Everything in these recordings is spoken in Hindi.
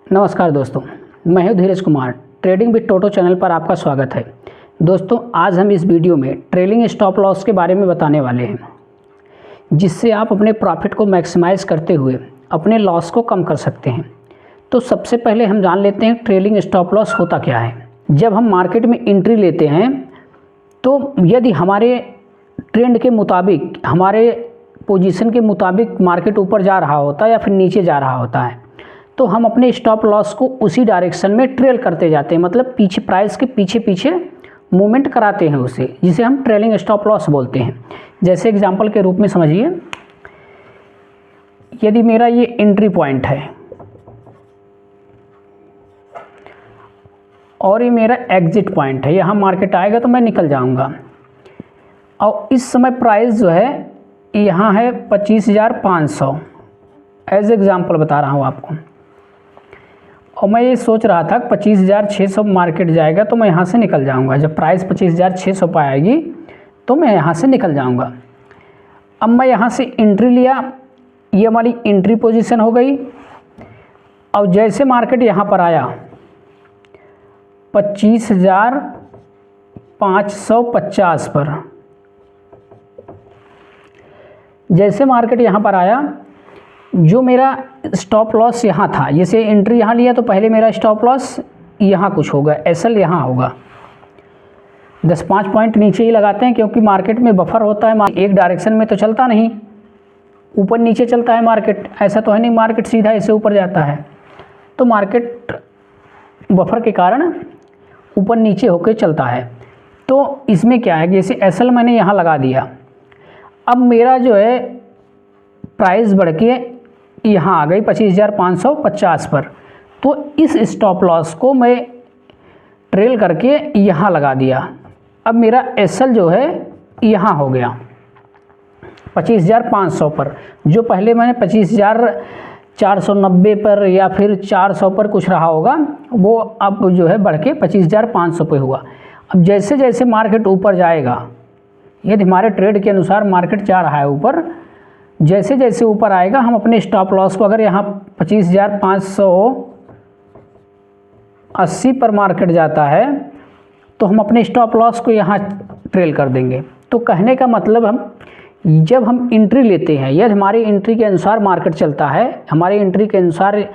नमस्कार दोस्तों, मैं हूं Dheeraj Kumar. Trading with Toto channel पर आपका स्वागत है। दोस्तों, आज हम इस वीडियो में ट्रेलिंग स्टॉप लॉस के बारे में बताने वाले हैं, जिससे आप अपने प्रॉफिट को मैक्सिमाइज करते हुए अपने लॉस को कम कर सकते हैं। तो सबसे पहले हम जान लेते हैं ट्रेलिंग स्टॉप लॉस होता क्या है। जब हम मार्केट में एंट्री लेते हैं तो यदि हमारे ट्रेंड के मुताबिक, हमारे पोजीशन के मुताबिक मार्केट ऊपर जा रहा होता है या फिर नीचे जा रहा होता है, तो हम अपने स्टॉप लॉस को उसी डायरेक्शन में ट्रेल करते जाते हैं। मतलब पीछे, प्राइस के पीछे पीछे मूवमेंट कराते हैं उसे, जिसे हम ट्रेलिंग स्टॉप लॉस बोलते हैं। जैसे एग्जांपल के रूप में समझिए, यदि मेरा ये एंट्री पॉइंट है और ये मेरा एग्जिट पॉइंट है, यहाँ मार्केट आएगा तो मैं निकल जाऊंगा। और इस समय प्राइस जो है यहाँ है 25,500, एज एग्जाम्पल बता रहा हूँ आपको। और मैं ये सोच रहा था 25,600 मार्केट जाएगा तो मैं यहाँ से निकल जाऊंगा। जब प्राइस 25,600 पर आएगी तो मैं यहाँ से निकल जाऊंगा। अब मैं यहाँ से एंट्री लिया, ये हमारी एंट्री पोजीशन हो गई। और जैसे मार्केट यहाँ पर आया 25,550 पर, जैसे मार्केट यहाँ पर आया, जो मेरा स्टॉप लॉस यहाँ था, जैसे एंट्री यहाँ लिया तो पहले मेरा स्टॉप लॉस यहाँ कुछ होगा, एसएल यहाँ होगा। 10-5 पॉइंट नीचे ही लगाते हैं, क्योंकि मार्केट में बफर होता है। एक डायरेक्शन में तो चलता नहीं, ऊपर नीचे चलता है मार्केट। ऐसा तो है नहीं मार्केट सीधा ऐसे ऊपर जाता है, तो मार्केट बफर के कारण ऊपर नीचे होकर चलता है। तो इसमें क्या है, जैसे एसएल मैंने यहाँ लगा दिया, अब मेरा जो है प्राइस बढ़ के यहाँ आ गई 25,550 पर, तो इस स्टॉप लॉस को मैं ट्रेल करके यहाँ लगा दिया। अब मेरा एसएल जो है यहाँ हो गया 25,500 पर। जो पहले मैंने 25,490 पर या फिर 400 पर कुछ रहा होगा, वो अब जो है बढ़ के 25,500 पे हुआ। अब जैसे जैसे मार्केट ऊपर जाएगा, यदि हमारे ट्रेड के अनुसार मार्केट जा रहा है ऊपर, जैसे जैसे ऊपर आएगा हम अपने स्टॉप लॉस को, अगर यहाँ 25,580 पर मार्केट जाता है तो हम अपने स्टॉप लॉस को यहाँ ट्रेल कर देंगे। तो कहने का मतलब, जब हम एंट्री लेते हैं, यदि हमारी एंट्री के अनुसार मार्केट चलता है, हमारी एंट्री के अनुसार,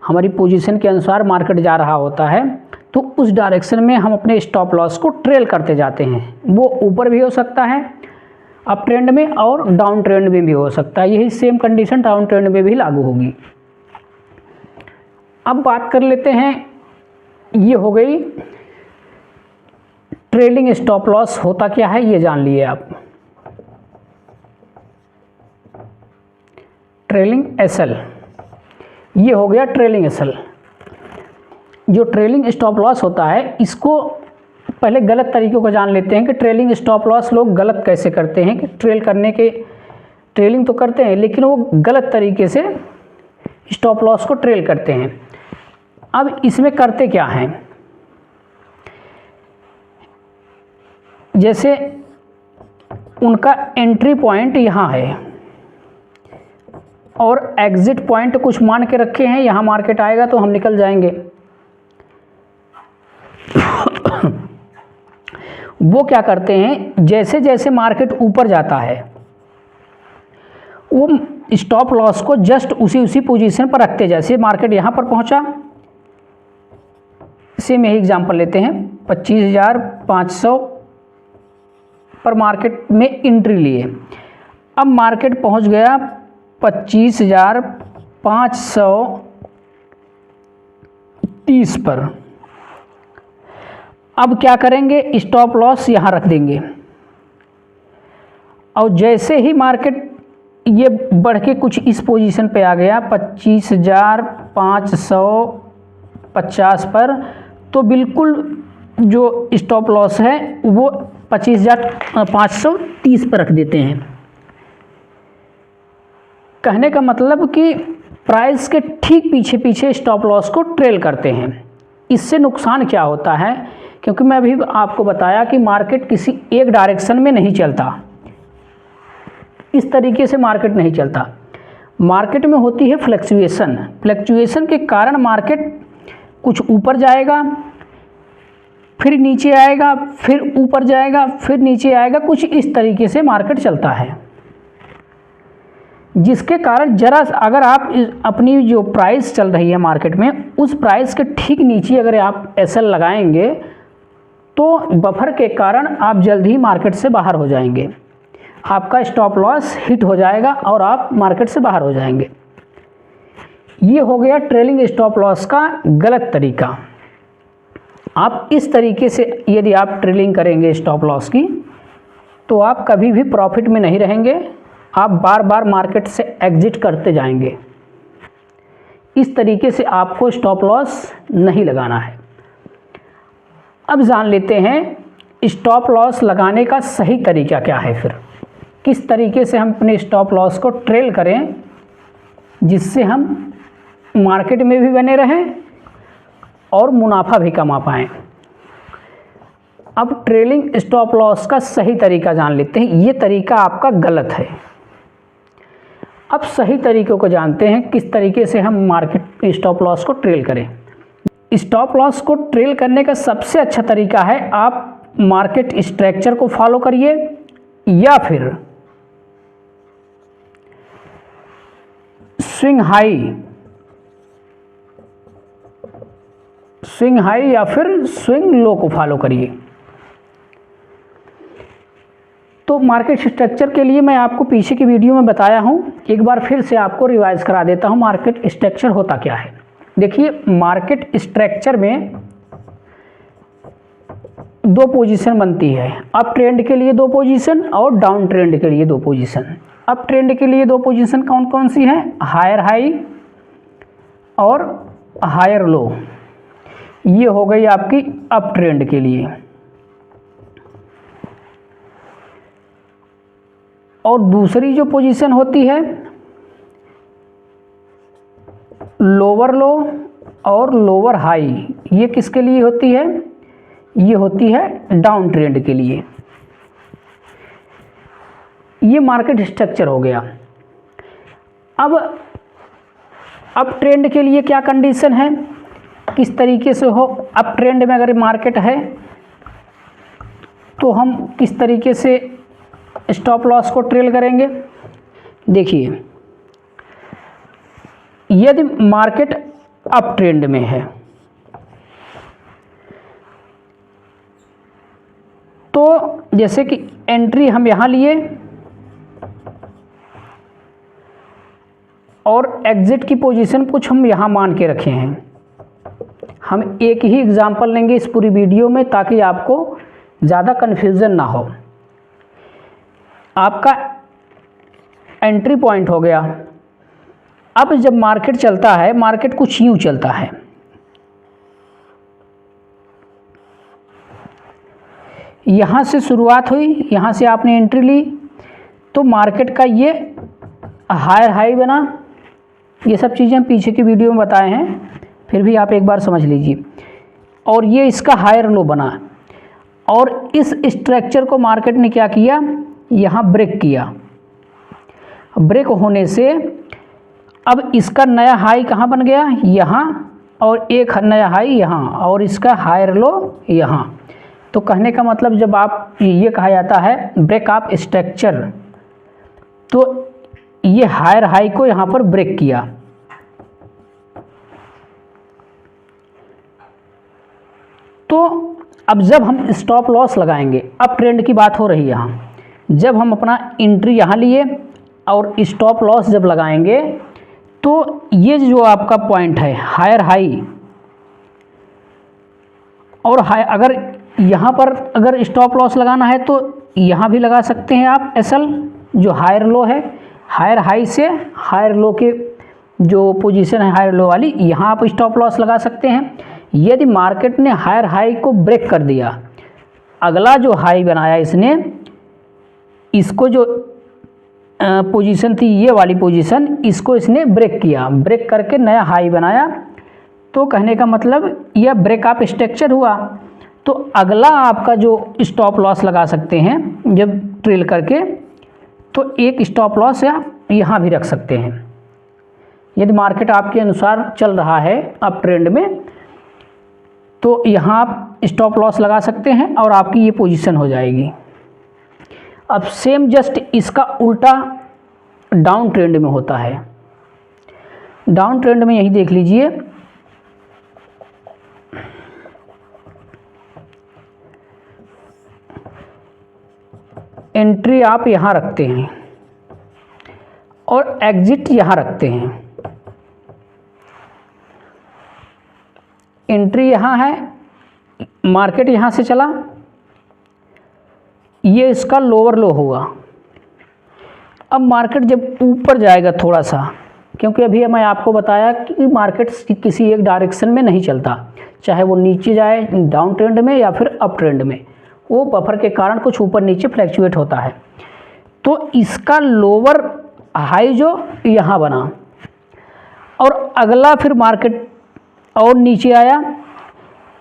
हमारी पोजीशन के अनुसार मार्केट जा रहा होता है, तो उस डायरेक्शन में हम अपने स्टॉप लॉस को ट्रेल करते जाते हैं। वो ऊपर भी हो सकता है अप ट्रेंड में, और डाउन ट्रेंड में भी हो सकता है। यही सेम कंडीशन डाउन ट्रेंड में भी लागू होगी। अब बात कर लेते हैं, ये हो गई ट्रेलिंग स्टॉप लॉस होता क्या है, ये जान लिए आप। ट्रेलिंग एसएल, ये हो गया ट्रेलिंग एसएल। जो ट्रेलिंग स्टॉप लॉस होता है, इसको पहले गलत तरीक़ों को जान लेते हैं कि ट्रेलिंग स्टॉप लॉस लोग गलत कैसे करते हैं। कि ट्रेल करने के, ट्रेलिंग तो करते हैं लेकिन वो गलत तरीके से स्टॉप लॉस को ट्रेल करते हैं। अब इसमें करते क्या हैं, जैसे उनका एंट्री पॉइंट यहाँ है और एग्जिट पॉइंट कुछ मान के रखे हैं, यहाँ मार्केट आएगा तो हम निकल जाएंगे। वो क्या करते हैं, जैसे जैसे मार्केट ऊपर जाता है, वो स्टॉप लॉस को जस्ट उसी पोजीशन पर रखते। जैसे मार्केट यहाँ पर पहुंचा, सेम यही एग्जांपल लेते हैं, 25,500 पर मार्केट में एंट्री लिए। अब मार्केट पहुंच गया 25,530 पर। अब क्या करेंगे, स्टॉप लॉस यहाँ रख देंगे। और जैसे ही मार्केट ये बढ़ के कुछ इस पोजीशन पे आ गया 25,550 पर, तो बिल्कुल जो स्टॉप लॉस है वो 25,530 पर रख देते हैं। कहने का मतलब कि प्राइस के ठीक पीछे पीछे स्टॉप लॉस को ट्रेल करते हैं। इससे नुकसान क्या होता है, क्योंकि मैं अभी आपको बताया कि मार्केट किसी एक डायरेक्शन में नहीं चलता, इस तरीके से मार्केट नहीं चलता। मार्केट में होती है फ्लक्चुएशन। फ्लक्चुएशन के कारण मार्केट कुछ ऊपर जाएगा, फिर नीचे आएगा, फिर ऊपर जाएगा, फिर नीचे आएगा, कुछ इस तरीके से मार्केट चलता है। जिसके कारण जरा अगर आप अपनी जो प्राइस चल रही है मार्केट में, उस प्राइस के ठीक नीचे अगर आप एसएल लगाएंगे तो बफर के कारण आप जल्द ही मार्केट से बाहर हो जाएंगे, आपका स्टॉप लॉस हिट हो जाएगा और आप मार्केट से बाहर हो जाएंगे। ये हो गया ट्रेलिंग स्टॉप लॉस का गलत तरीका। आप इस तरीके से यदि आप ट्रेलिंग करेंगे स्टॉप लॉस की तो आप कभी भी प्रॉफिट में नहीं रहेंगे, आप बार बार मार्केट से एग्जिट करते जाएंगे। इस तरीके से आपको स्टॉप लॉस नहीं लगाना है। अब जान लेते हैं स्टॉप लॉस लगाने का सही तरीका क्या है, फिर किस तरीके से हम अपने स्टॉप लॉस को ट्रेल करें जिससे हम मार्केट में भी बने रहें और मुनाफा भी कमा पाएँ। अब ट्रेलिंग स्टॉप लॉस का सही तरीका जान लेते हैं। ये तरीका आपका गलत है। अब सही तरीक़ों को जानते हैं, किस तरीके से हम मार्केट स्टॉप लॉस को ट्रेल करें। स्टॉप लॉस को ट्रेल करने का सबसे अच्छा तरीका है आप मार्केट स्ट्रक्चर को फॉलो करिए या फिर स्विंग हाई या फिर स्विंग लो को फॉलो करिए। तो मार्केट स्ट्रक्चर के लिए मैं आपको पीछे की वीडियो में बताया हूं, एक बार फिर से आपको रिवाइज करा देता हूं मार्केट स्ट्रक्चर होता क्या है। देखिए, मार्केट स्ट्रक्चर में दो पोजीशन बनती है, अप ट्रेंड के लिए दो पोजीशन और डाउन ट्रेंड के लिए दो पोजीशन। अप ट्रेंड के लिए दो पोजीशन कौन कौन सी हैं? हायर हाई और हायर लो। ये हो गई आपकी अप ट्रेंड के लिए। और दूसरी जो पोजीशन होती है लोअर लो और लोअर हाई, ये किसके लिए होती है? ये होती है डाउन ट्रेंड के लिए। ये मार्केट स्ट्रक्चर हो गया। अब अप ट्रेंड के लिए क्या कंडीशन है, किस तरीके से हो? अप ट्रेंड में अगर मार्केट है तो हम किस तरीके से स्टॉप लॉस को ट्रेल करेंगे? देखिए, यदि मार्केट अप ट्रेंड में है तो जैसे कि एंट्री हम यहां लिए और एग्जिट की पोजीशन कुछ हम यहां मान के रखे हैं। हम एक ही एग्जांपल लेंगे इस पूरी वीडियो में ताकि आपको ज़्यादा कन्फ्यूज़न ना हो। आपका एंट्री पॉइंट हो गया। अब जब मार्केट चलता है, मार्केट कुछ यूं चलता है, यहाँ से शुरुआत हुई, यहाँ से आपने एंट्री ली तो मार्केट का ये हायर हाई बना। ये सब चीज़ें हम पीछे की वीडियो में बताए हैं, फिर भी आप एक बार समझ लीजिए। और ये इसका हायर लो बना और इस स्ट्रक्चर को मार्केट ने क्या किया, यहाँ ब्रेक किया। ब्रेक होने से अब इसका नया हाई कहाँ बन गया? यहाँ, और एक नया हाई यहाँ, और इसका हायर लो यहाँ। तो कहने का मतलब जब आप ये कहा जाता है ब्रेक ऑफ स्ट्रक्चर, तो ये हायर हाई को यहाँ पर ब्रेक किया। तो अब जब हम स्टॉप लॉस लगाएंगे, अप ट्रेंड की बात हो रही है यहाँ, जब हम अपना एंट्री यहाँ लिए और स्टॉप लॉस जब लगाएंगे तो ये जो आपका पॉइंट है हायर हाई और हाई, अगर यहाँ पर अगर स्टॉप लॉस लगाना है तो यहाँ भी लगा सकते हैं आप एसएल, जो हायर लो है। हायर हाई से हायर लो के जो पोजीशन है हायर लो वाली, यहाँ आप स्टॉप लॉस लगा सकते हैं। यदि मार्केट ने हायर हाई को ब्रेक कर दिया, अगला जो हाई बनाया इसने, इसको जो पोजीशन थी ये वाली पोजीशन, इसको इसने ब्रेक किया, ब्रेक करके नया हाई बनाया, तो कहने का मतलब यह ब्रेक ऑफ स्ट्रक्चर हुआ। तो अगला आपका जो स्टॉप लॉस लगा सकते हैं जब ट्रेल करके, तो एक स्टॉप लॉस आप यहाँ भी रख सकते हैं। यदि मार्केट आपके अनुसार चल रहा है अप ट्रेंड में, तो यहाँ आप स्टॉप लॉस लगा सकते हैं और आपकी ये पोजीशन हो जाएगी। अब सेम जस्ट इसका उल्टा डाउन ट्रेंड में होता है। डाउन ट्रेंड में यही देख लीजिए, एंट्री आप यहाँ रखते हैं और एग्जिट यहाँ रखते हैं। एंट्री यहाँ है, मार्केट यहाँ से चला, ये इसका लोअर लो होगा। अब मार्केट जब ऊपर जाएगा थोड़ा सा, क्योंकि अभी मैं आपको बताया कि मार्केट किसी एक डायरेक्शन में नहीं चलता, चाहे वो नीचे जाए डाउन ट्रेंड में या फिर अप ट्रेंड में, वो बफर के कारण कुछ ऊपर नीचे फ्लैक्चुएट होता है। तो इसका लोअर हाई जो यहाँ बना और अगला फिर मार्केट और नीचे आया,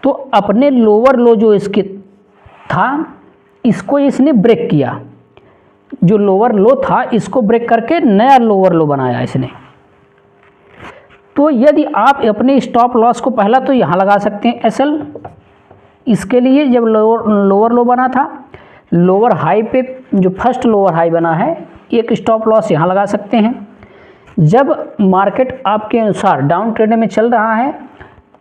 तो अपने लोअर लो जो इसके था इसको इसने ब्रेक किया। जो लोअर लो था इसको ब्रेक करके नया लोअर लो बनाया इसने। तो यदि आप अपने स्टॉप लॉस को पहला तो यहाँ लगा सकते हैं एसएल, इसके लिए जब लोअर लो बना था, लोअर हाई पे जो फर्स्ट लोअर हाई बना है, एक स्टॉप लॉस यहाँ लगा सकते हैं। जब मार्केट आपके अनुसार डाउन ट्रेंड में चल रहा है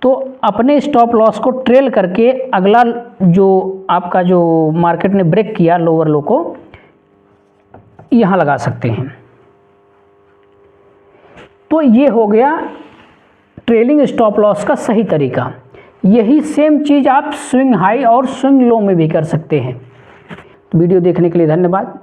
तो अपने स्टॉप लॉस को ट्रेल करके अगला जो आपका जो मार्केट ने ब्रेक किया लोअर लो को यहाँ लगा सकते हैं। तो ये हो गया ट्रेलिंग स्टॉप लॉस का सही तरीका। यही सेम चीज़ आप स्विंग हाई और स्विंग लो में भी कर सकते हैं। वीडियो देखने के लिए धन्यवाद।